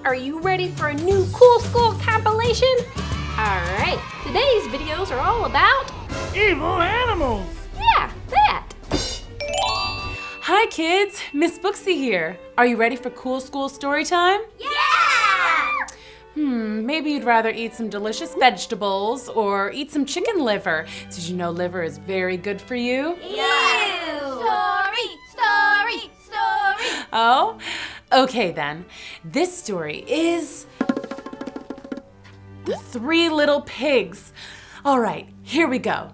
are you ready for a new cool school compilation? Alright, today's videos are all about evil animals! Yeah, that! Hi kids, Miss Booksy here. Are you ready for cool school story time? Yeah! Maybe you'd rather eat some delicious vegetables or eat some chicken liver. Did you know liver is very good for you? Yeah! Story! Oh? Okay then. This story is The Three Little Pigs. All right, here we go.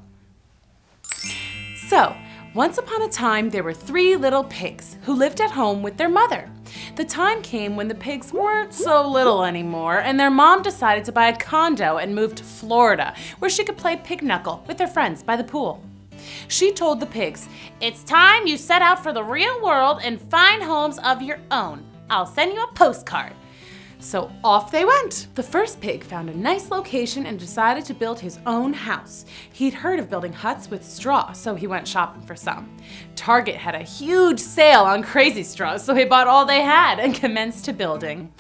So, once upon a time, there were three little pigs who lived at home with their mother. The time came when the pigs weren't so little anymore, and their mom decided to buy a condo and move to Florida, where she could play pig knuckle with their friends by the pool. She told the pigs, "It's time you set out for the real world and find homes of your own. I'll send you a postcard." So off they went. The first pig found a nice location and decided to build his own house. He'd heard of building huts with straw, so he went shopping for some. Target had a huge sale on crazy straws, so he bought all they had and commenced to building.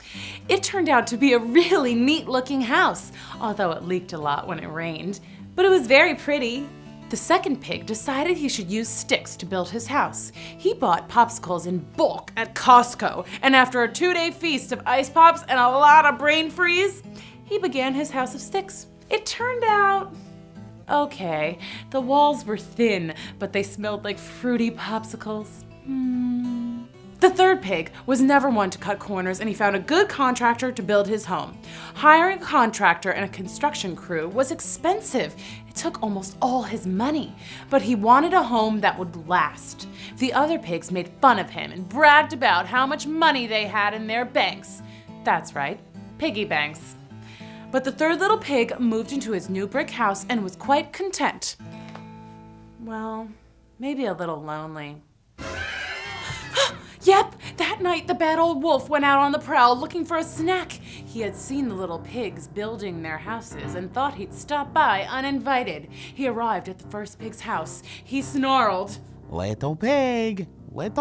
It turned out to be a really neat looking house, although it leaked a lot when it rained, but it was very pretty. The second pig decided he should use sticks to build his house. He bought popsicles in bulk at Costco, and after a 2-day feast of ice pops and a lot of brain freeze, he began his house of sticks. It turned out okay. The walls were thin, but they smelled like fruity popsicles. The third pig was never one to cut corners, and he found a good contractor to build his home. Hiring a contractor and a construction crew was expensive. It took almost all his money, but he wanted a home that would last. The other pigs made fun of him and bragged about how much money they had in their banks. That's right, piggy banks. But the third little pig moved into his new brick house and was quite content. Well, maybe a little lonely. Yep, that night the bad old wolf went out on the prowl looking for a snack. He had seen the little pigs building their houses and thought he'd stop by uninvited. He arrived at the first pig's house. He snarled, Little pig, let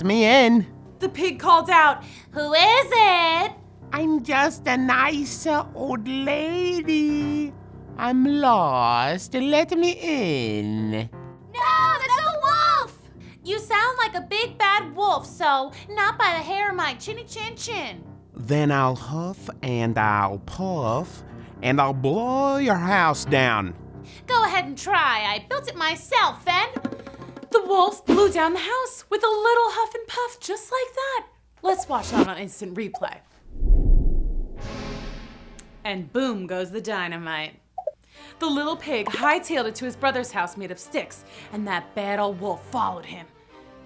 me in. The pig called out, "Who is it?" I'm just a nice old lady. I'm lost. Let me in. No, that's a wolf! You sound like a big bad wolf, so not by the hair of my chinny chin chin. Then I'll huff and I'll puff and I'll blow your house down. Go ahead and try. I built it myself, then. The wolf blew down the house with a little huff and puff just like that. Let's watch that on instant replay. And boom goes the dynamite. The little pig hightailed it to his brother's house made of sticks, and that bad old wolf followed him.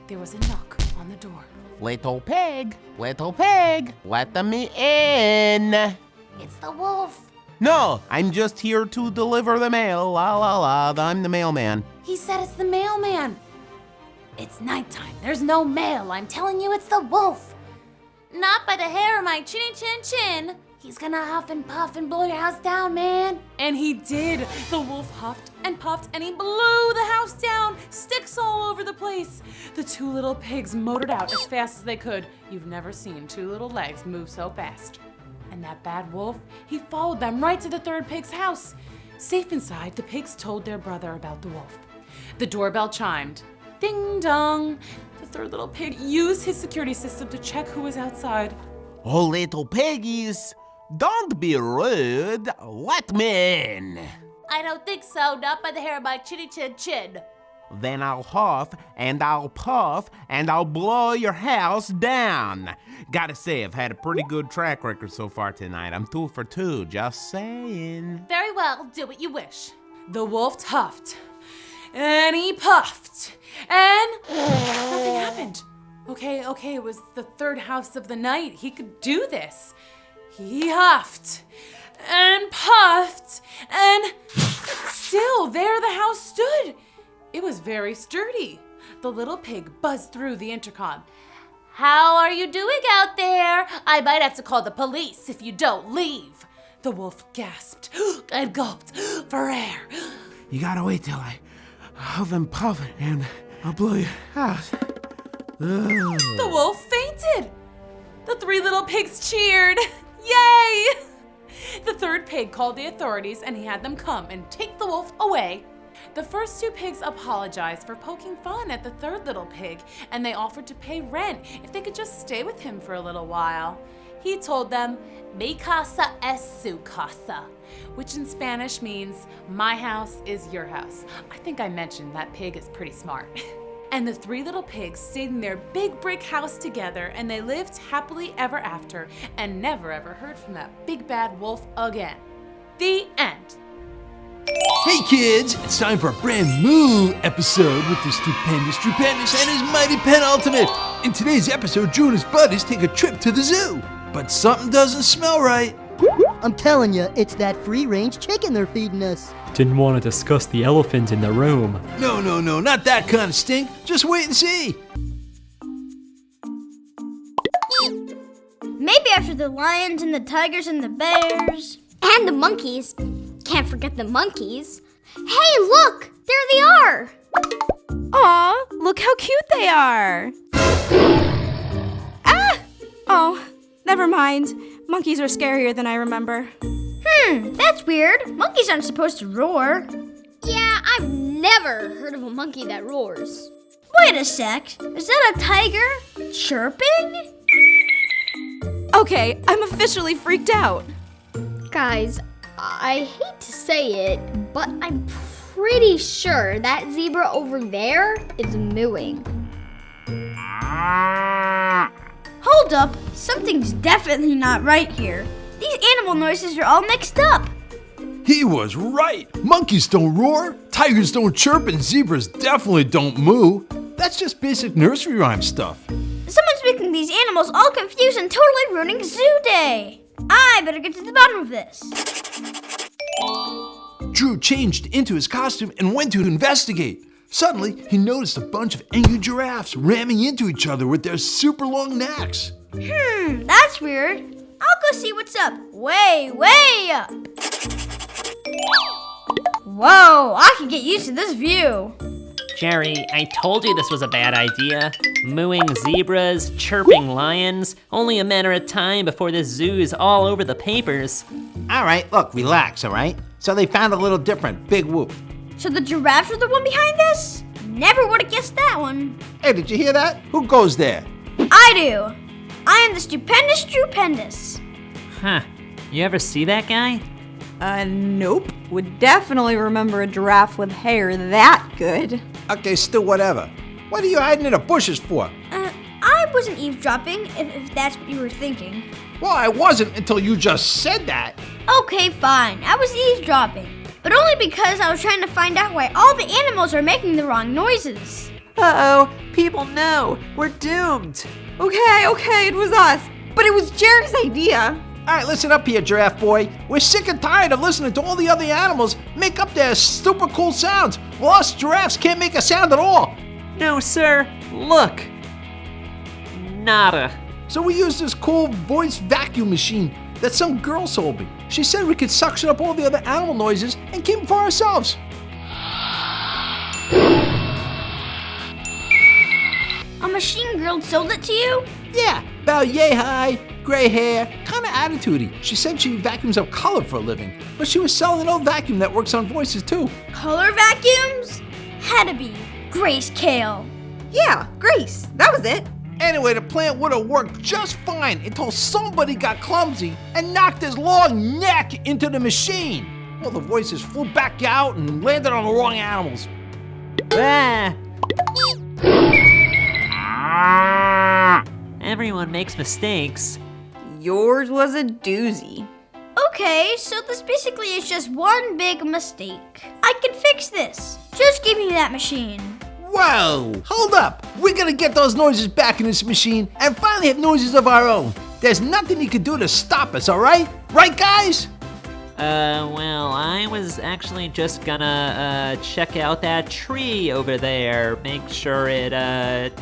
There was a knock on the door. Little pig, let me in. It's the wolf. No, I'm just here to deliver the mail. La la la, I'm the mailman. He said it's the mailman. It's nighttime. There's no mail. I'm telling you, it's the wolf. Not by the hair of my chinny chin chin. He's gonna huff and puff and blow your house down, man. And he did. The wolf huffed and puffed and he blew the house down, sticks all over the place. The two little pigs motored out as fast as they could. You've never seen two little legs move so fast. And that bad wolf, he followed them right to the third pig's house. Safe inside, the pigs told their brother about the wolf. The doorbell chimed. Ding dong. The third little pig used his security system to check who was outside. Oh, little piggies, don't be rude. Let me in. I don't think so. Not by the hair of my chinny chin chin. Then I'll huff and I'll puff and I'll blow your house down. Gotta say, I've had a pretty good track record so far tonight. I'm 2 for 2, just saying. Very well. Do what you wish. The wolf huffed, and he puffed, and nothing happened. Okay, it was the third house of the night. He could do this. He huffed, and puffed, and still there the house stood. It was very sturdy. The little pig buzzed through the intercom. How are you doing out there? I might have to call the police if you don't leave. The wolf gasped and gulped for air. You gotta wait till I huff and puff and I'll blow your house. The wolf fainted. The The 3 little pigs cheered. Yay! The 3rd pig called the authorities and he had them come and take the wolf away. The first 2 pigs apologized for poking fun at the 3rd little pig, and they offered to pay rent if they could just stay with him for a little while. He told them, "Mi casa es su casa," which in Spanish means, "My house is your house." I think I mentioned that pig is pretty smart. And the 3 little pigs stayed in their big brick house together, and they lived happily ever after and never ever heard from that big bad wolf again. The end. Hey kids, it's time for a brand new episode with the stupendous and his mighty penultimate. In today's episode, Drew and his buddies take a trip to the zoo, but something doesn't smell right. I'm telling you, it's that free-range chicken they're feeding us. Didn't want to discuss the elephant in the room. No, not that kind of stink. Just wait and see. Maybe after the lions and the tigers and the bears. And the monkeys. Can't forget the monkeys. Hey, look! There they are! Aw, look how cute they are! Ah! Oh, never mind. Monkeys are scarier than I remember. That's weird. Monkeys aren't supposed to roar. Yeah, I've never heard of a monkey that roars. Wait a sec. Is that a tiger chirping? Okay, I'm officially freaked out. Guys, I hate to say it, but I'm pretty sure that zebra over there is mooing. Hold up, something's definitely not right here. These animal noises are all mixed up. He was right. Monkeys don't roar, tigers don't chirp, and zebras definitely don't moo. That's just basic nursery rhyme stuff. Someone's making these animals all confused and totally ruining Zoo Day. I better get to the bottom of this. Drew changed into his costume and went to investigate. Suddenly, he noticed a bunch of angry giraffes ramming into each other with their super long necks. That's weird. I'll go see what's up. Way up. Whoa, I can get used to this view. Jerry, I told you this was a bad idea. Mooing zebras, chirping lions, only a matter of time before this zoo is all over the papers. All right, look, relax, all right? So they found a little different. Big whoop. So the giraffes are the one behind this? Never would have guessed that one. Hey, did you hear that? Who goes there? I do. I am the stupendous. Huh, you ever see that guy? Nope. Would definitely remember a giraffe with hair that good. Okay, Stu, whatever. What are you hiding in the bushes for? I wasn't eavesdropping, if that's what you were thinking. Well, I wasn't until you just said that. Okay, fine. I was eavesdropping. But only because I was trying to find out why all the animals are making the wrong noises. Uh-oh, people know. We're doomed. Okay, it was us. But it was Jerry's idea. All right, listen up here, giraffe boy. We're sick and tired of listening to all the other animals make up their super cool sounds, while us giraffes can't make a sound at all. No, sir. Look. Nada. So we used this cool voice vacuum machine that some girl sold me. She said we could suction up all the other animal noises and keep them for ourselves. A machine girl sold it to you? Yeah, about yay high, gray hair, kind of attitudey. She said she vacuums up color for a living, but she was selling an old vacuum that works on voices too. Color vacuums? Had to be Grayscale. Yeah, Grace. That was it. Anyway, the plant would have worked just fine until somebody got clumsy and knocked his long neck into the machine. Well, the voices flew back out and landed on the wrong animals. Everyone makes mistakes. Yours was a doozy. Okay, so this basically is just one big mistake. I can fix this. Just give me that machine. Whoa, hold up. We're gonna get those noises back in this machine and finally have noises of our own. There's nothing you can do to stop us, all right? Right, guys? Well, I was actually just gonna, check out that tree over there. Make sure it,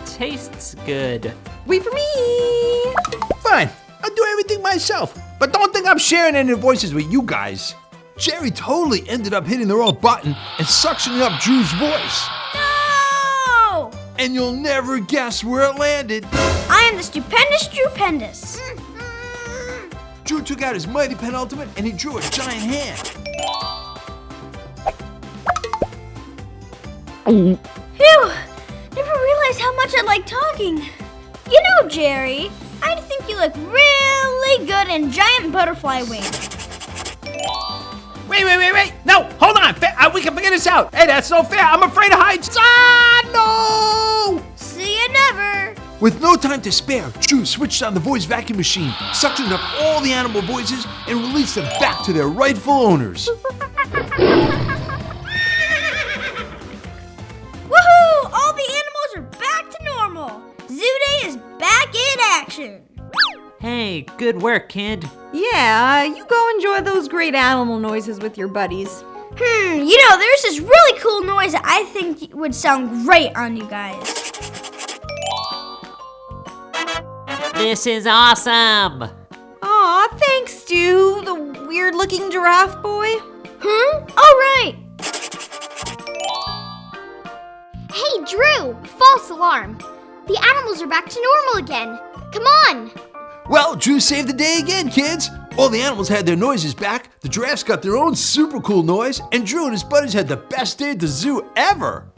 tastes good. Wait for me. Fine, I'll do everything myself. But don't think I'm sharing any voices with you guys. Jerry totally ended up hitting the wrong button and suctioning up Drew's voice. No! And you'll never guess where it landed. I am and the stupendous. Drew took out his mighty penultimate and he drew a giant hand. Phew! Never realized how much I like talking. You know, Jerry, I think you look really good in giant butterfly wings. Wait. No, hold on. We can figure this out. Hey, that's no fair. I'm afraid of heights. No! See you never. With no time to spare, Drew switched on the voice vacuum machine, suctioned up all the animal voices, and released them back to their rightful owners. Woohoo! All the animals are back to normal. Zoo Day is back in action. Hey, good work, kid. Yeah, you go enjoy those great animal noises with your buddies. You know, there's this really cool noise that I think would sound great on you guys. This is awesome. Aw, thanks, Stu, the weird-looking giraffe boy. All right. Hey, Drew! False alarm. The animals are back to normal again. Come on! Well, Drew saved the day again, kids. All the animals had their noises back, the giraffes got their own super cool noise, and Drew and his buddies had the best day at the zoo ever.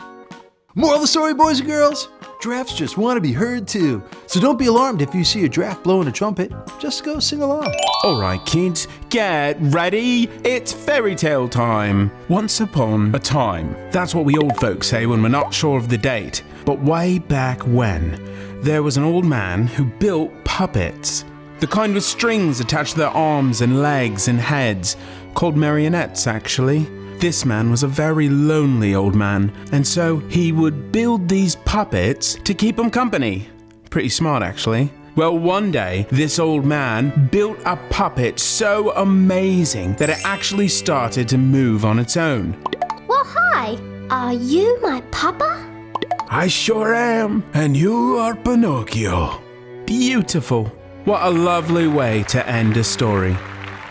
Moral of the story, boys and girls? Giraffes just want to be heard too. So don't be alarmed if you see a giraffe blowing a trumpet. Just go sing along. All right, kids, get ready. It's fairy tale time. Once upon a time. That's what we old folks say when we're not sure of the date. But way back when, there was an old man who built puppets. The kind with strings attached to their arms and legs and heads, called marionettes actually. This man was a very lonely old man, and so he would build these puppets to keep him company. Pretty smart actually. Well, one day, this old man built a puppet so amazing that it actually started to move on its own. Well, hi. Are you my papa? I sure am, and you are Pinocchio. Beautiful. What a lovely way to end a story.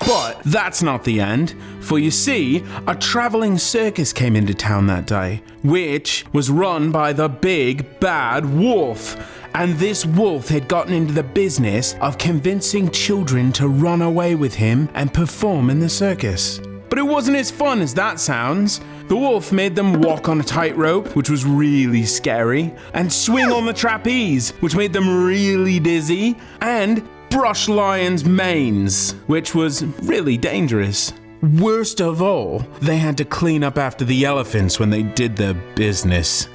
But that's not the end, for you see, a traveling circus came into town that day, which was run by the big bad wolf. And this wolf had gotten into the business of convincing children to run away with him and perform in the circus. But it wasn't as fun as that sounds. The wolf made them walk on a tightrope, which was really scary, and swing on the trapeze, which made them really dizzy, and brush lions' manes, which was really dangerous. Worst of all, they had to clean up after the elephants when they did their business.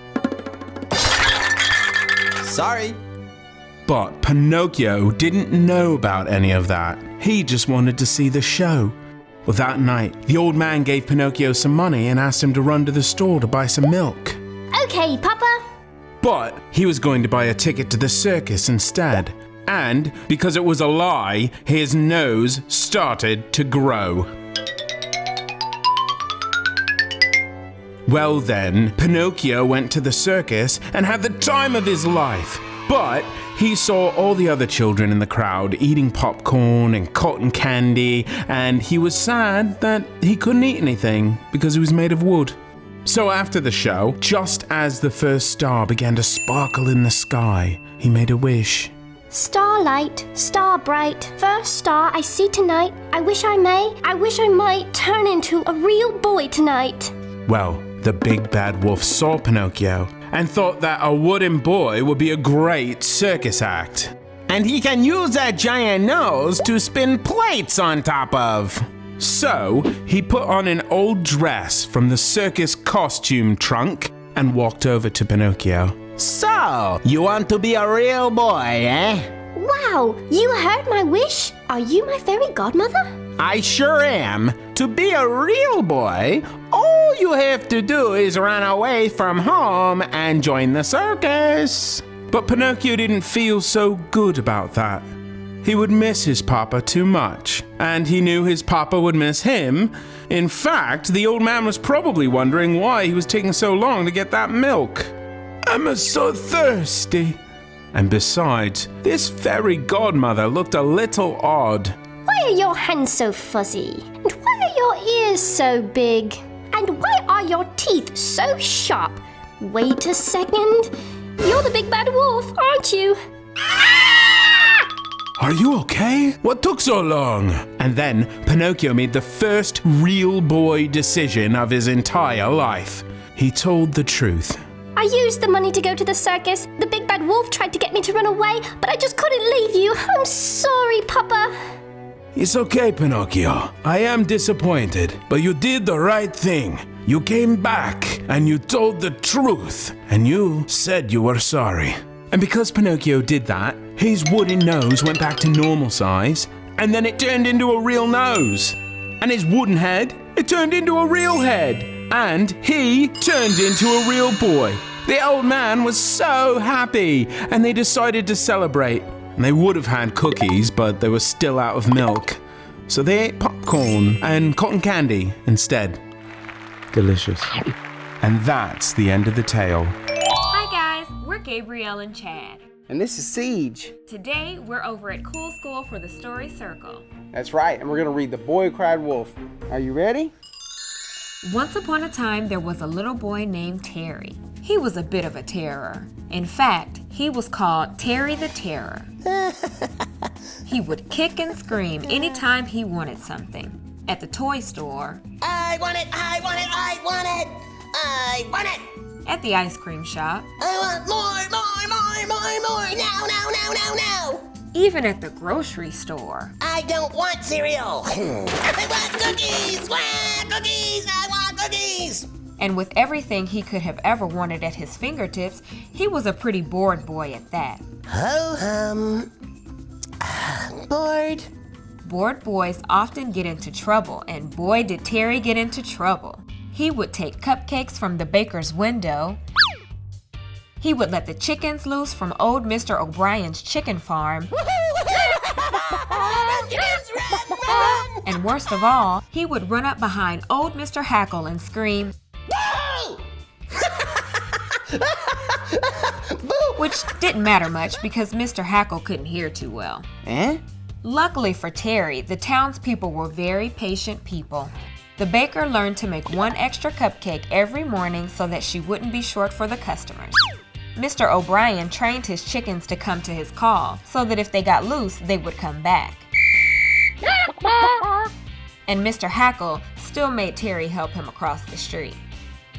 Sorry. But Pinocchio didn't know about any of that. He just wanted to see the show. Well, that night, the old man gave Pinocchio some money and asked him to run to the store to buy some milk. Okay, Papa. But he was going to buy a ticket to the circus instead. And because it was a lie, his nose started to grow. Well then, Pinocchio went to the circus and had the time of his life. But he saw all the other children in the crowd eating popcorn and cotton candy, and he was sad that he couldn't eat anything because he was made of wood. So after the show, just as the first star began to sparkle in the sky, he made a wish. Starlight, star bright, first star I see tonight. I wish I might turn into a real boy tonight. Well, the big bad wolf saw Pinocchio and thought that a wooden boy would be a great circus act. And he can use that giant nose to spin plates on top of. So he put on an old dress from the circus costume trunk and walked over to Pinocchio. So, you want to be a real boy, eh? Wow, you heard my wish? Are you my fairy godmother? I sure am. To be a real boy, all you have to do is run away from home and join the circus. But Pinocchio didn't feel so good about that. He would miss his papa too much, and he knew his papa would miss him. In fact, the old man was probably wondering why he was taking so long to get that milk. I'm so thirsty. And besides, this fairy godmother looked a little odd. Why are your hands so fuzzy? And why are your ears so big? And why are your teeth so sharp? Wait a second. You're the big bad wolf, aren't you? Are you okay? What took so long? And then Pinocchio made the first real boy decision of his entire life. He told the truth. I used the money to go to the circus. The big bad wolf tried to get me to run away, but I just couldn't leave you. I'm sorry, Papa. It's okay, Pinocchio. I am disappointed, but you did the right thing. You came back and you told the truth, and you said you were sorry. And because Pinocchio did that, his wooden nose went back to normal size, and then it turned into a real nose. And his wooden head, it turned into a real head. And he turned into a real boy. The old man was so happy, and they decided to celebrate. And they would have had cookies, but they were still out of milk. So they ate popcorn and cotton candy instead. Delicious. And that's the end of the tale. Hi guys, we're Gabrielle and Chad. And this is Siege. Today we're over at Cool School for the Story Circle. That's right, and we're gonna read The Boy Who Cried Wolf. Are you ready? Once upon a time there was a little boy named Terry. He was a bit of a terror. In fact, he was called Terry the Terror. He would kick and scream anytime he wanted something. At the toy store, I want it, I want it, I want it, I want it. At the ice cream shop, I want more, now, now, now, now, now. Even at the grocery store, I don't want cereal. I want cookies, I want cookies. And with everything he could have ever wanted at his fingertips, he was a pretty bored boy at that. Bored. Bored boys often get into trouble, and boy did Terry get into trouble. He would take cupcakes from the baker's window. He would let the chickens loose from old Mr. O'Brien's chicken farm. And worst of all, he would run up behind old Mr. Hackle and scream, which didn't matter much because Mr. Hackle couldn't hear too well. Luckily for Terry, the townspeople were very patient people. The baker learned to make one extra cupcake every morning so that she wouldn't be short for the customers. Mr. O'Brien trained his chickens to come to his call so that if they got loose, they would come back. And Mr. Hackle still made Terry help him across the street.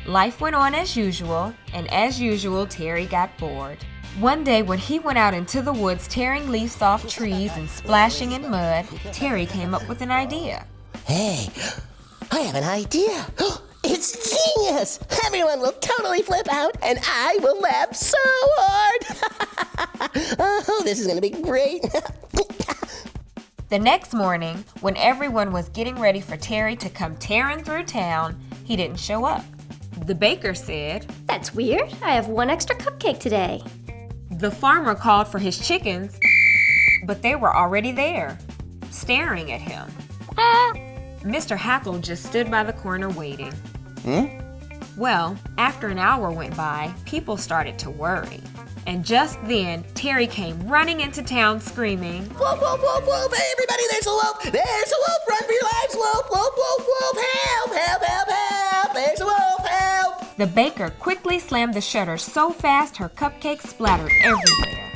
Life went on as usual, and as usual, Terry got bored. One day when he went out into the woods tearing leaves off trees and splashing in mud, Terry came up with an idea. Hey, I have an idea. It's genius! Everyone will totally flip out, and I will laugh so hard. Oh, this is gonna be great. The next morning, when everyone was getting ready for Terry to come tearing through town, he didn't show up. The baker said, That's weird. I have one extra cupcake today. The farmer called for his chickens, but they were already there, staring at him. Mr. Hackle just stood by the corner waiting. Well, after an hour went by, people started to worry. And just then, Terry came running into town screaming, Wolf, wolf, wolf, wolf, hey everybody, there's a wolf! There's a wolf, run for your lives, wolf, wolf, wolf, wolf, help, help, help, help, there's a wolf, help! The baker quickly slammed the shutter so fast her cupcakes splattered everywhere.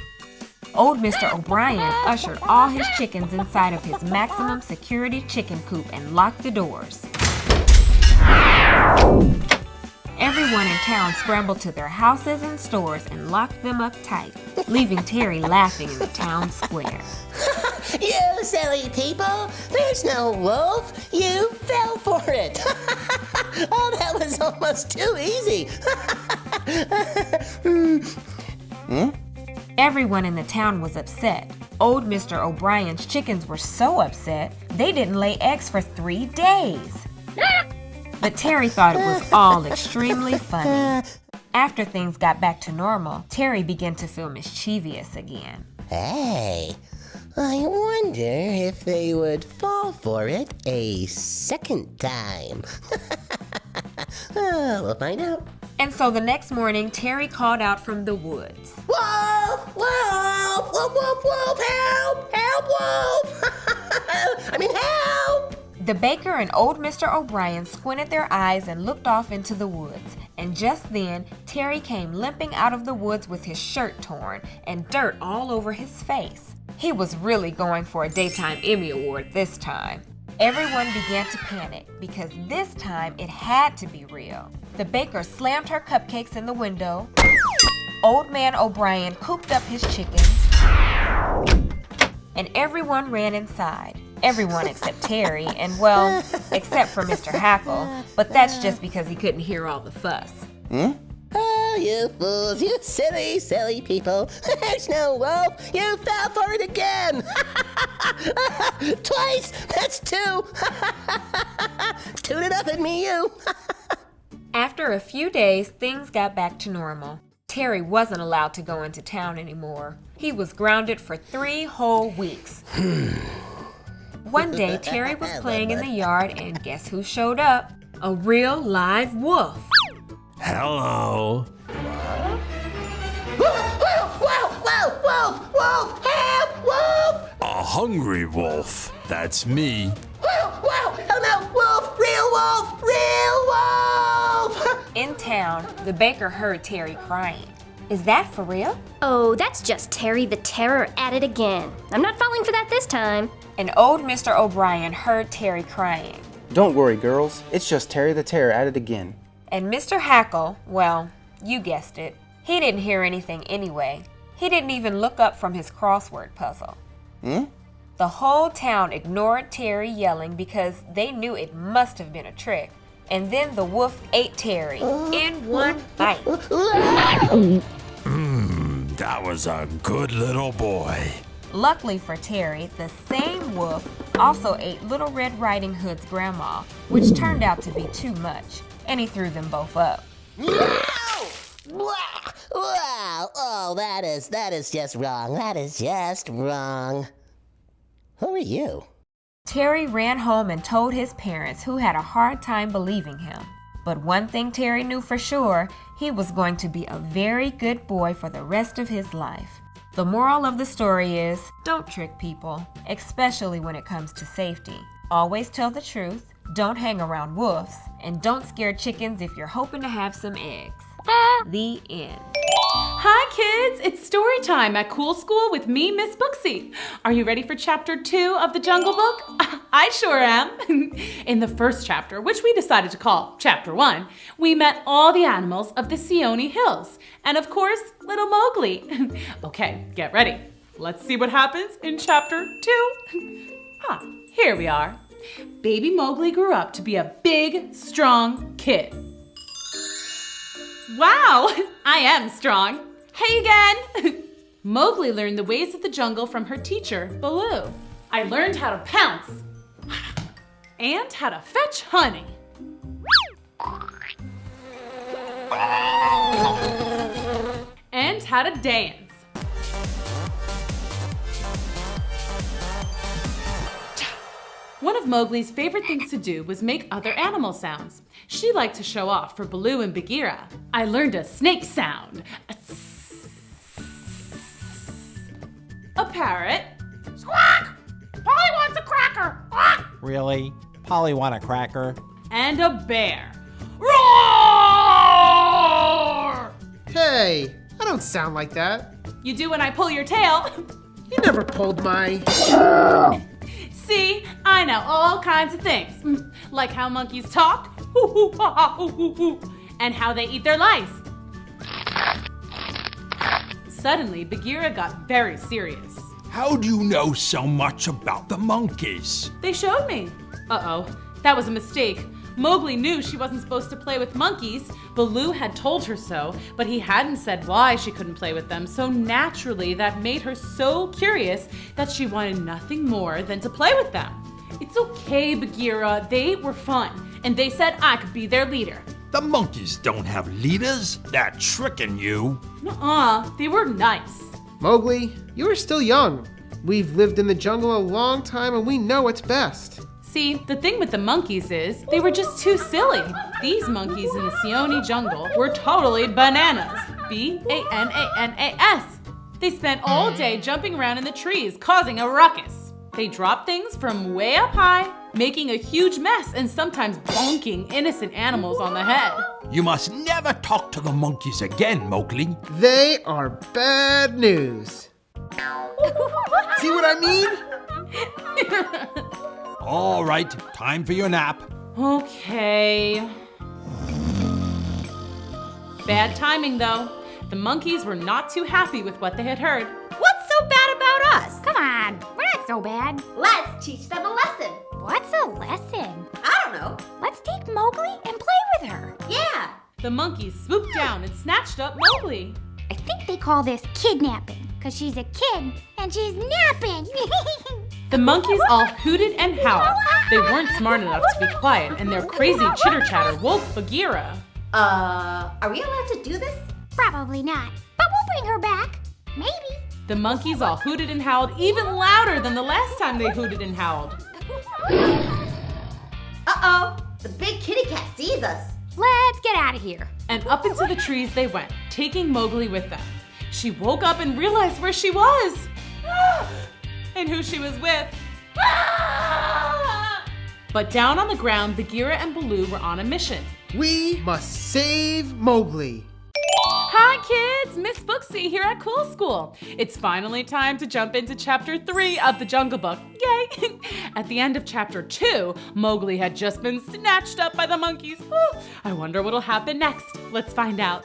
Old Mr. O'Brien ushered all his chickens inside of his maximum security chicken coop and locked the doors. Everyone in town scrambled to their houses and stores and locked them up tight, leaving Terry laughing in the town square. You silly people! There's no wolf! You fell for it! Oh, that was almost too easy! Everyone in the town was upset. Old Mr. O'Brien's chickens were so upset, they didn't lay eggs for 3 days. But Terry thought it was all extremely funny. After things got back to normal, Terry began to feel mischievous again. Hey, I wonder if they would fall for it a second time. We'll find out. And so the next morning, Terry called out from the woods. Wolf! Wolf! Wolf! Wolf! Wolf! Help! Help! Wolf! I mean, help! The baker and old Mr. O'Brien squinted their eyes and looked off into the woods. And just then, Terry came limping out of the woods with his shirt torn and dirt all over his face. He was really going for a Daytime Emmy Award this time. Everyone began to panic because this time it had to be real. The baker slammed her cupcakes in the window. Old Man O'Brien cooped up his chickens. And everyone ran inside. Everyone except Terry, and well, except for Mr. Hackle, but that's just because he couldn't hear all the fuss. Oh, you fools, you silly, silly people. There's no wolf. You fell for it again. Twice. That's 2. Toot it up at me, you. After a few days, things got back to normal. Terry wasn't allowed to go into town anymore. He was grounded for 3 whole weeks. One day, Terry was playing in the yard, and guess who showed up? A real live wolf. Hello. Wolf, help, wolf. A hungry wolf. That's me. Oh no, wolf, real wolf. In town, the baker heard Terry crying. Is that for real? Oh, that's just Terry the Terror at it again. I'm not falling for that this time. And old Mr. O'Brien heard Terry crying. Don't worry, girls. It's just Terry the Terror at it again. And Mr. Hackle, well, you guessed it. He didn't hear anything anyway. He didn't even look up from his crossword puzzle. The whole town ignored Terry yelling because they knew it must have been a trick. And then the wolf ate Terry in one bite. That was a good little boy. Luckily for Terry, the same wolf also ate Little Red Riding Hood's grandma, which turned out to be too much, and he threw them both up. Wow, oh, that is just wrong. That is just wrong. Who are you? Terry ran home and told his parents, who had a hard time believing him. But one thing Terry knew for sure, he was going to be a very good boy for the rest of his life. The moral of the story is, don't trick people, especially when it comes to safety. Always tell the truth, don't hang around wolves, and don't scare chickens if you're hoping to have some eggs. The end. Hi kids, it's story time at Cool School with me, Miss Booksy. Are you ready for chapter 2 of the Jungle Book? I sure am. In the first chapter, which we decided to call chapter 1, we met all the animals of the Seonee Hills, and of course, little Mowgli. Okay, get ready. Let's see what happens in chapter 2. Here we are. Baby Mowgli grew up to be a big, strong kid. Wow, I am strong. Hey again! Mowgli learned the ways of the jungle from her teacher, Baloo. I learned how to pounce and how to fetch honey. And how to dance. One of Mowgli's favorite things to do was make other animal sounds. She liked to show off for Baloo and Bagheera. I learned a snake sound, a parrot, squawk! Polly wants a cracker! Squawk! Really? Polly want a cracker? And a bear. Roar! Hey, I don't sound like that. You do when I pull your tail. You never pulled my... See, I know all kinds of things, like how monkeys talk, and how they eat their lice. Suddenly, Bagheera got very serious. How do you know so much about the monkeys? They showed me. Uh-oh, that was a mistake. Mowgli knew she wasn't supposed to play with monkeys. Baloo had told her so, but he hadn't said why she couldn't play with them, so naturally that made her so curious that she wanted nothing more than to play with them. It's okay, Bagheera, they were fun, and they said I could be their leader. The monkeys don't have leaders. They're tricking you. Nuh-uh, they were nice. Mowgli, you are still young. We've lived in the jungle a long time and we know what's best. See, the thing with the monkeys is, they were just too silly. These monkeys in the Seonee jungle were totally bananas. B-A-N-A-N-A-S. They spent all day jumping around in the trees, causing a ruckus. They dropped things from way up high, making a huge mess and sometimes bonking innocent animals on the head. You must never talk to the monkeys again, Mowgli. They are bad news. See what I mean? All right, time for your nap. Okay. Bad timing, though. The monkeys were not too happy with what they had heard. What's so bad about us? Come on, we're not so bad. Let's teach them a lesson. What's a lesson? I don't know. Let's take Mowgli and play with her. Yeah. The monkeys swooped down and snatched up Mowgli. I think they call this kidnapping, because she's a kid and she's napping. The monkeys all hooted and howled. They weren't smart enough to be quiet, and their crazy chitter-chatter woke Bagheera. Are we allowed to do this? Probably not, but we'll bring her back. Maybe. The monkeys all hooted and howled even louder than the last time they hooted and howled. Uh-oh, the big kitty cat sees us. Let's get out of here. And up into the trees they went, taking Mowgli with them. She woke up and realized where she was. And who she was with. But down on the ground, Bagheera and Baloo were on a mission. We must save Mowgli. Hi kids, Miss Booksy here at Cool School. It's finally time to jump into chapter 3 of the Jungle Book. Yay! At the end of chapter 2, Mowgli had just been snatched up by the monkeys. I wonder what'll happen next. Let's find out.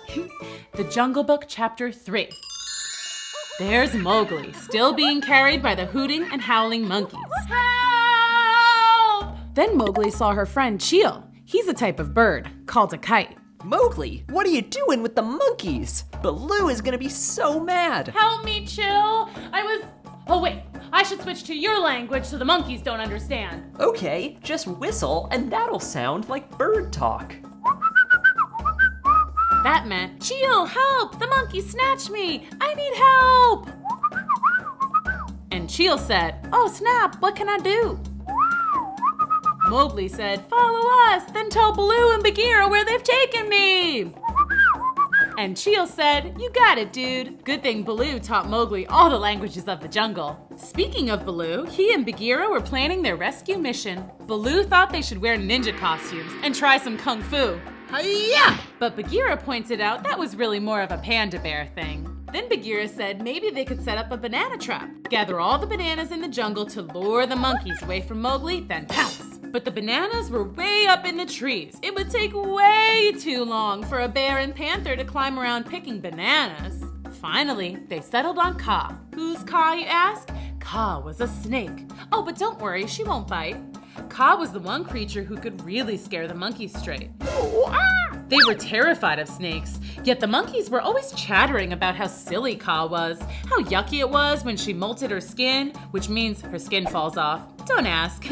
The Jungle Book chapter 3. There's Mowgli, still being carried by the hooting and howling monkeys. Help! Then Mowgli saw her friend Chil. He's a type of bird, called a kite. Mowgli, what are you doing with the monkeys? Baloo is gonna be so mad. Help me, Chil! Oh wait, I should switch to your language so the monkeys don't understand. Okay, just whistle and that'll sound like bird talk. That meant, Chil, help! The monkeys snatched me! I need help! And Chil said, oh snap, what can I do? Mowgli said, follow us, then tell Baloo and Bagheera where they've taken me. And Chil said, you got it, dude. Good thing Baloo taught Mowgli all the languages of the jungle. Speaking of Baloo, he and Bagheera were planning their rescue mission. Baloo thought they should wear ninja costumes and try some kung fu. Hi-ya! But Bagheera pointed out that was really more of a panda bear thing. Then Bagheera said maybe they could set up a banana trap, gather all the bananas in the jungle to lure the monkeys away from Mowgli, then pounce. But the bananas were way up in the trees. It would take way too long for a bear and panther to climb around picking bananas. Finally, they settled on Kaa. Who's Kaa, you ask? Kaa was a snake. Oh, but don't worry, she won't bite. Kaa was the one creature who could really scare the monkeys straight. They were terrified of snakes, yet the monkeys were always chattering about how silly Kaa was, how yucky it was when she molted her skin, which means her skin falls off. Don't ask.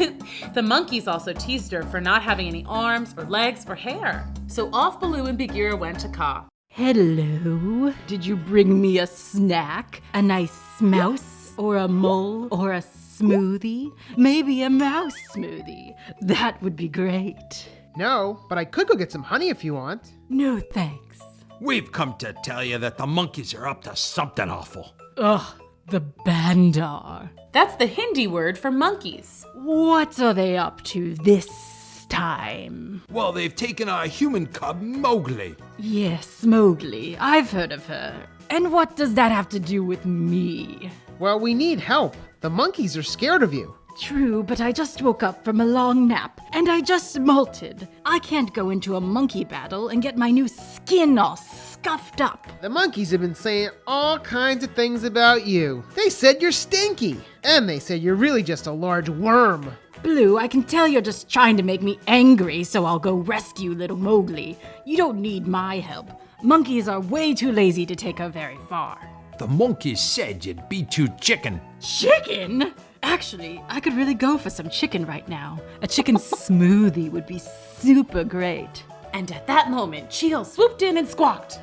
The monkeys also teased her for not having any arms or legs or hair. So off Baloo and Bagheera went to Kaa. Hello, did you bring me a snack? A nice mouse or a mole or a smoothie? Maybe a mouse smoothie. That would be great. No, but I could go get some honey if you want. No thanks. We've come to tell you that the monkeys are up to something awful. Ugh, the bandar. That's the Hindi word for monkeys. What are they up to this time? Well, they've taken our human cub, Mowgli. Yes, Mowgli. I've heard of her. And what does that have to do with me? Well, we need help. The monkeys are scared of you. True, but I just woke up from a long nap, and I just molted. I can't go into a monkey battle and get my new skin all scuffed up. The monkeys have been saying all kinds of things about you. They said you're stinky, and they said you're really just a large worm. Blue, I can tell you're just trying to make me angry, so I'll go rescue little Mowgli. You don't need my help. Monkeys are way too lazy to take her very far. The monkeys said you'd be too chicken. Chicken? Actually, I could really go for some chicken right now. A chicken smoothie would be super great. And at that moment, Chil swooped in and squawked.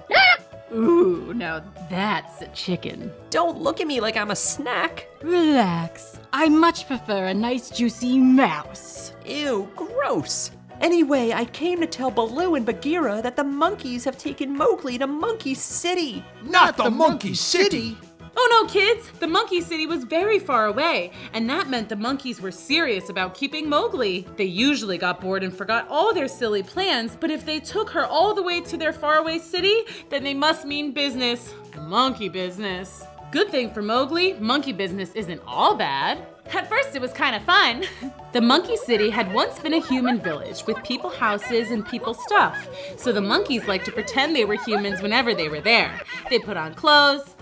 Ooh, now that's a chicken. Don't look at me like I'm a snack. Relax. I much prefer a nice juicy mouse. Ew, gross. Anyway, I came to tell Baloo and Bagheera that the monkeys have taken Mowgli to Monkey City. Not the Monkey City! Oh no, kids! The Monkey City was very far away, and that meant the monkeys were serious about keeping Mowgli. They usually got bored and forgot all their silly plans, but if they took her all the way to their faraway city, then they must mean business. Monkey business. Good thing for Mowgli, monkey business isn't all bad. At first it was kind of fun. The monkey city had once been a human village with people houses and people stuff. So the monkeys liked to pretend they were humans whenever they were there. They put on clothes,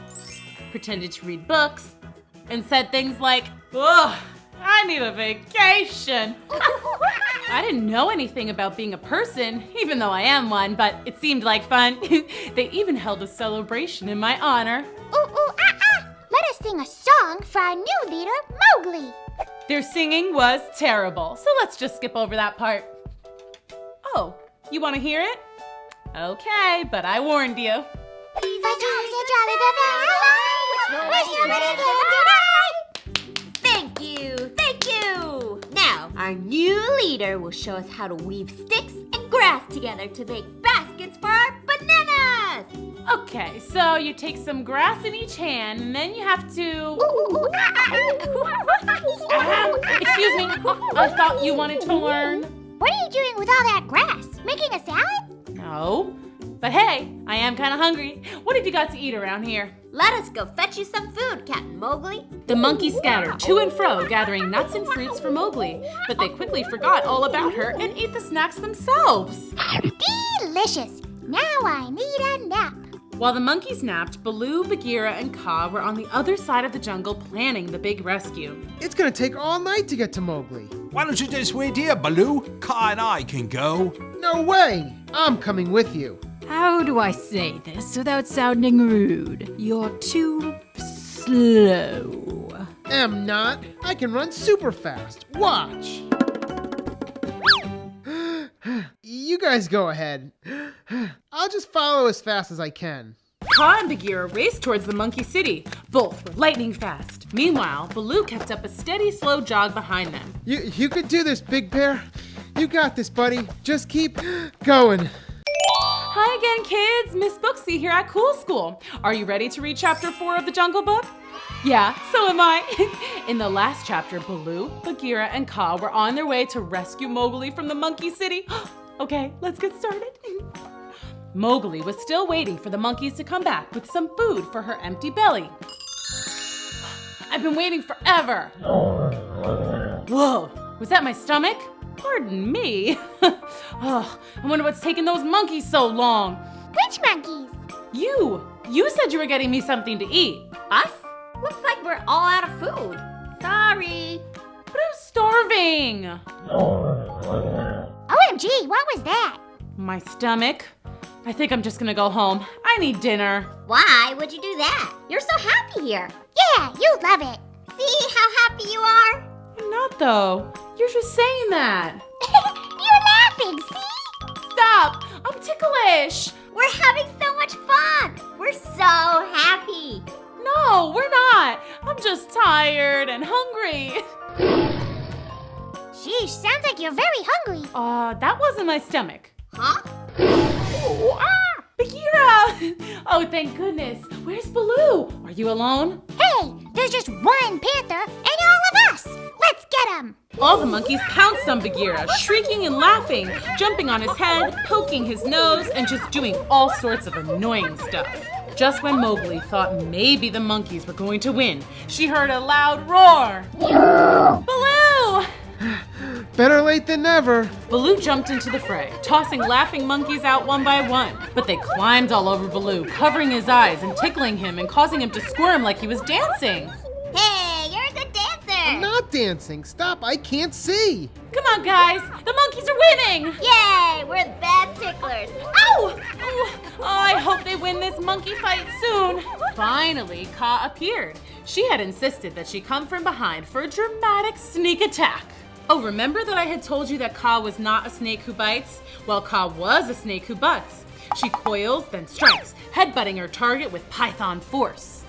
pretended to read books, and said things like, "Ugh, I need a vacation." I didn't know anything about being a person, even though I am one, but it seemed like fun. They even held a celebration in my honor. Let us sing a song for our new leader, Mowgli. Their singing was terrible, so let's just skip over that part. Oh, you want to hear it? Okay, but I warned you. Thank you. Now, our new leader will show us how to weave sticks and grass together to make baskets for our bananas. Okay, so you take some grass in each hand, and then you have to... Excuse me, I thought you wanted to learn. What are you doing with all that grass? Making a salad? No, but hey, I am kind of hungry. What have you got to eat around here? Let us go fetch you some food, Captain Mowgli. The monkeys scattered to and fro, gathering nuts and fruits for Mowgli, but they quickly forgot all about her and ate the snacks themselves. Delicious. Now I need a nap. While the monkeys napped, Baloo, Bagheera, and Kaa were on the other side of the jungle planning the big rescue. It's gonna take all night to get to Mowgli. Why don't you just wait here, Baloo? Kaa and I can go. No way! I'm coming with you. How do I say this without sounding rude? You're too slow. Am not. I can run super fast. Watch. You guys go ahead. I'll just follow as fast as I can. Kaa and Bagheera raced towards the monkey city. Both were lightning fast. Meanwhile, Baloo kept up a steady, slow jog behind them. You could do this, Big Bear. You got this, buddy. Just keep going. Hi again, kids. Miss Booksy here at Cool School. Are you ready to read Chapter 4 of the Jungle Book? Yeah, so am I. In the last chapter, Baloo, Bagheera, and Kaa were on their way to rescue Mowgli from the monkey city. Okay, let's get started. Mowgli was still waiting for the monkeys to come back with some food for her empty belly. I've been waiting forever. Whoa, was that my stomach? Pardon me. Oh, I wonder what's taking those monkeys so long. Which monkeys? You said you were getting me something to eat. Us? Looks like we're all out of food. Sorry. But I'm starving. OMG, what was that? My stomach. I think I'm just gonna go home. I need dinner. Why would you do that? You're so happy here. Yeah, you love it. See how happy you are? I'm not though. You're just saying that. You're laughing, see? Stop! I'm ticklish. We're having so much fun. We're so happy. No, we're not. I'm just tired and hungry. Sheesh, sounds like you're very hungry. That wasn't my stomach. Huh? Oh, Bagheera! Oh, thank goodness. Where's Baloo? Are you alone? Hey, there's just one panther and all of us. Let's get him. All the monkeys pounced on Bagheera, shrieking and laughing, jumping on his head, poking his nose, and just doing all sorts of annoying stuff. Just when Mowgli thought maybe the monkeys were going to win, she heard a loud roar. Baloo! Better late than never. Baloo jumped into the fray, tossing laughing monkeys out one by one. But they climbed all over Baloo, covering his eyes and tickling him and causing him to squirm like he was dancing. Hey, you're a good dancer. I'm not dancing. Stop, I can't see. Come on, guys. The monkeys are winning. Yay, we're the best ticklers. Ow! Oh, I hope they win this monkey fight soon. Finally, Kaa appeared. She had insisted that she come from behind for a dramatic sneak attack. Oh, remember that I had told you that Kaa was not a snake who bites? Well, Kaa was a snake who butts. She coils, then strikes, headbutting her target with python force.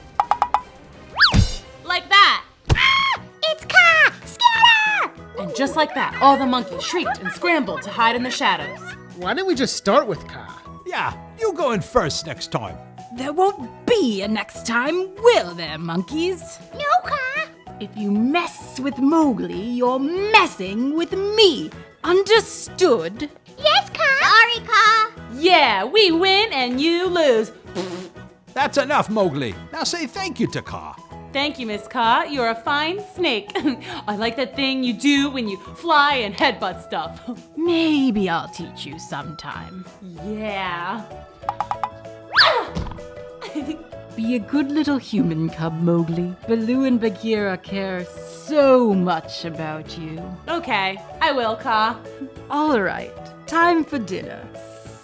Like that. Ah! It's Kaa! Scatter! And just like that, all the monkeys shrieked and scrambled to hide in the shadows. Why don't we just start with Kaa? Yeah, you go in first next time. There won't be a next time, will there, monkeys? No, Kaa. If you mess with Mowgli, you're messing with me. Understood? Yes, Kaa. Sorry, Kaa. Yeah, we win and you lose. That's enough, Mowgli. Now say thank you to Kaa. Thank you, Miss Ka. You're a fine snake. I like that thing you do when you fly and headbutt stuff. Maybe I'll teach you sometime. Yeah. Be a good little human cub, Mowgli. Baloo and Bagheera care so much about you. Okay, I will, Ka. All right, time for dinner.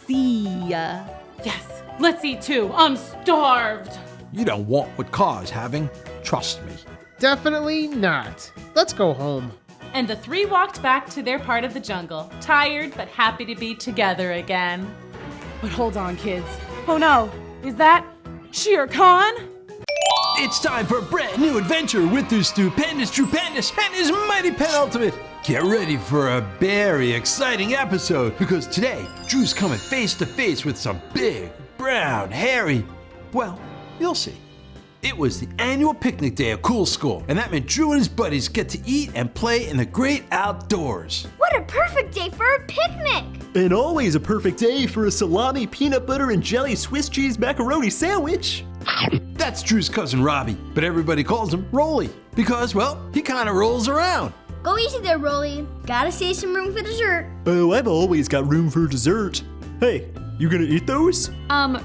See ya. Yes, let's eat too. I'm starved. You don't want what Kaa's having. Trust me. Definitely not. Let's go home. And the three walked back to their part of the jungle, tired but happy to be together again. But hold on, kids. Oh no, is that Shere Khan? It's time for a brand new adventure with the stupendous Trupendous and his mighty penultimate. Get ready for a very exciting episode because today Drew's coming face to face with some big, brown, hairy. Well, you'll see. It was the annual picnic day at Cool School, and that meant Drew and his buddies get to eat and play in the great outdoors. What a perfect day for a picnic! And always a perfect day for a salami, peanut butter, and jelly Swiss cheese macaroni sandwich. That's Drew's cousin Robbie, but everybody calls him Rolly because, well, he kind of rolls around. Go easy there, Rolly. Gotta save some room for dessert. Oh, I've always got room for dessert. Hey, you gonna eat those?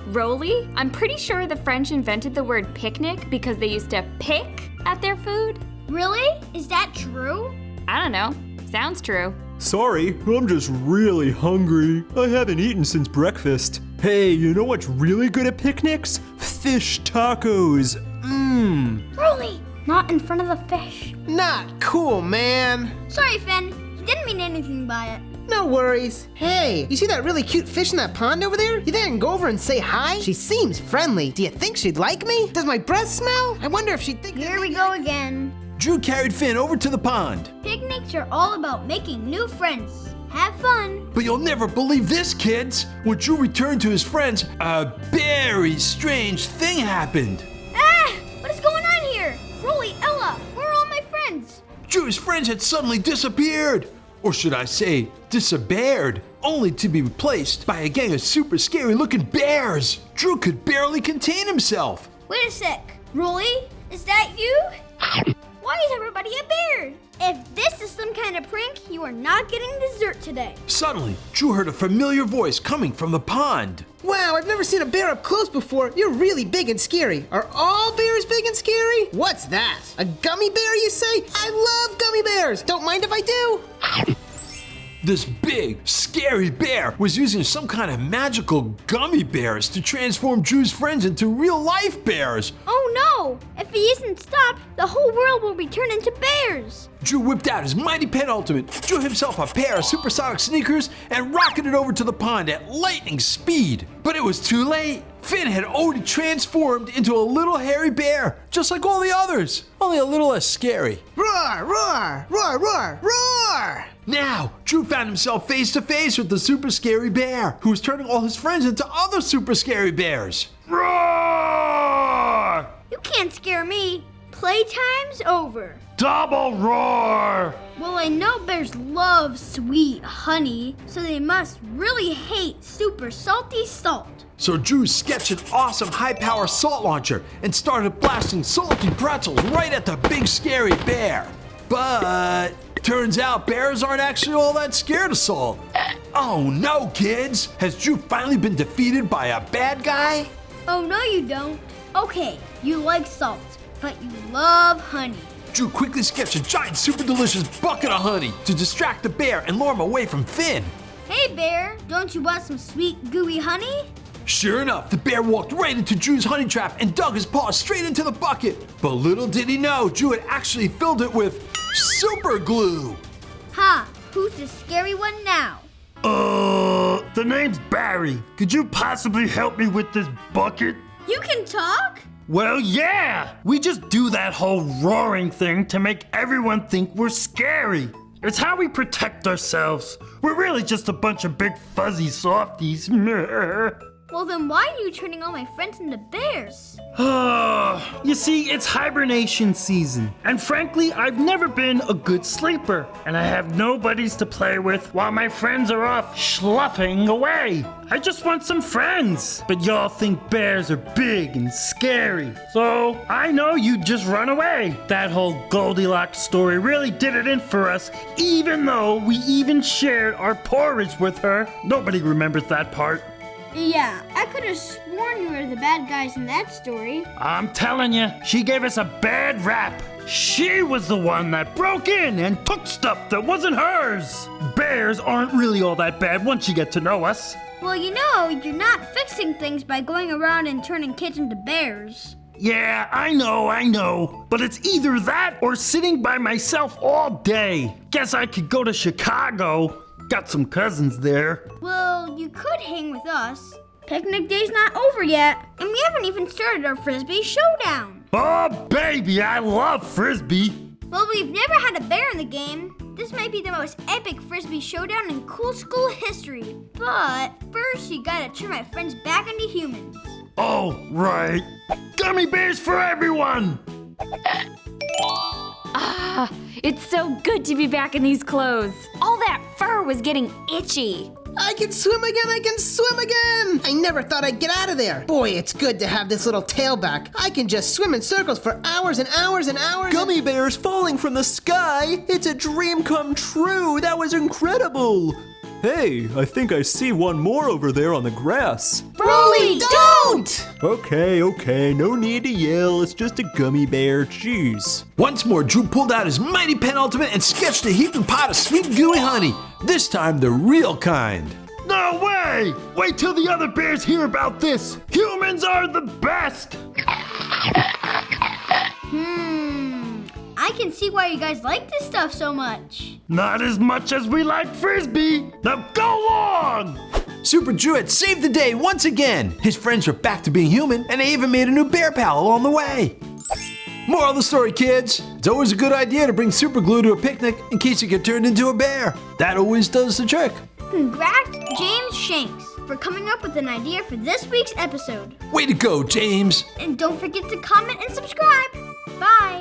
Rolly? I'm pretty sure the French invented the word picnic because they used to pick at their food. Really? Is that true? I don't know. Sounds true. Sorry, I'm just really hungry. I haven't eaten since breakfast. Hey, you know what's really good at picnics? Fish tacos. Rolly, not in front of the fish. Not cool, man. Sorry, Finn. He didn't mean anything by it. No worries. Hey, you see that really cute fish in that pond over there? You think I can go over and say hi? She seems friendly. Do you think she'd like me? Does my breath smell? I wonder if she'd think... Here we go again. Drew carried Finn over to the pond. Picnics are all about making new friends. Have fun. But you'll never believe this, kids. When Drew returned to his friends, a very strange thing happened. What is going on here? Rolly, Ella, where are all my friends? Drew's friends had suddenly disappeared. Or should I say, disappeared, only to be replaced by a gang of super scary looking bears. Drew could barely contain himself. Wait a sec. Rolly, is that you? Why is everybody a bear? If this is some kind of prank, you are not getting dessert today. Suddenly, Drew heard a familiar voice coming from the pond. Wow, I've never seen a bear up close before. You're really big and scary. Are all bears big and scary? What's that? A gummy bear, you say? I love gummy bears. Don't mind if I do. This big, scary bear was using some kind of magical gummy bears to transform Drew's friends into real-life bears. Oh no! If he isn't stopped, the whole world will be turned into bears. Drew whipped out his mighty penultimate, drew himself a pair of supersonic sneakers, and rocketed over to the pond at lightning speed. But it was too late. Finn had already transformed into a little hairy bear, just like all the others, only a little less scary. Roar, roar, roar, roar, roar! Now, Drew found himself face to face with the super scary bear, who was turning all his friends into other super scary bears. Roar! You can't scare me. Playtime's over. Double roar! Well, I know bears love sweet honey, so they must really hate super salty salt. So Drew sketched an awesome high-power salt launcher and started blasting salty pretzels right at the big scary bear. But turns out bears aren't actually all that scared of salt. Oh no, kids! Has Drew finally been defeated by a bad guy? Oh no, you don't. Okay, you like salt, but you love honey. Drew quickly sketched a giant super delicious bucket of honey to distract the bear and lure him away from Finn. Hey bear, don't you want some sweet gooey honey? Sure enough, the bear walked right into Drew's honey trap and dug his paws straight into the bucket. But little did he know, Drew had actually filled it with super glue. Ha, who's the scary one now? The name's Barry. Could you possibly help me with this bucket? You can talk? Well, yeah! We just do that whole roaring thing to make everyone think we're scary. It's how we protect ourselves. We're really just a bunch of big fuzzy softies. Well, then why are you turning all my friends into bears? You see, it's hibernation season. And frankly, I've never been a good sleeper. And I have no buddies to play with while my friends are off schluffing away. I just want some friends. But y'all think bears are big and scary. So I know you'd just run away. That whole Goldilocks story really did it in for us, even though we even shared our porridge with her. Nobody remembers that part. Yeah, I could have sworn you were the bad guys in that story. I'm telling you, she gave us a bad rap. She was the one that broke in and took stuff that wasn't hers. Bears aren't really all that bad once you get to know us. Well, you know, you're not fixing things by going around and turning kids into bears. Yeah, I know. But it's either that or sitting by myself all day. Guess I could go to Chicago. Got some cousins there. Well, you could hang with us. Picnic day's not over yet, and we haven't even started our Frisbee showdown. Oh, baby, I love Frisbee. Well, we've never had a bear in the game. This might be the most epic Frisbee showdown in cool school history. But first, you gotta turn my friends back into humans. Oh, right. Gummy bears for everyone! Ah, it's so good to be back in these clothes. All that fur was getting itchy. I can swim again! I never thought I'd get out of there. Boy, it's good to have this little tail back. I can just swim in circles for hours and hours and hours. Gummy bears falling from the sky! It's a dream come true! That was incredible! Hey, I think I see one more over there on the grass. Broly, don't! Okay, no need to yell. It's just a gummy bear. Jeez. Once more, Drew pulled out his mighty pen ultimate and sketched a heaping pot of sweet gooey honey. This time, the real kind. No way! Wait till the other bears hear about this. Humans are the best! I can see why you guys like this stuff so much. Not as much as we like Frisbee. Now go on! Super Drew had saved the day once again. His friends were back to being human, and they even made a new bear pal along the way. Moral of the story, kids. It's always a good idea to bring super glue to a picnic in case you get turned into a bear. That always does the trick. Congrats, James Shanks, for coming up with an idea for this week's episode. Way to go, James. And don't forget to comment and subscribe. Bye.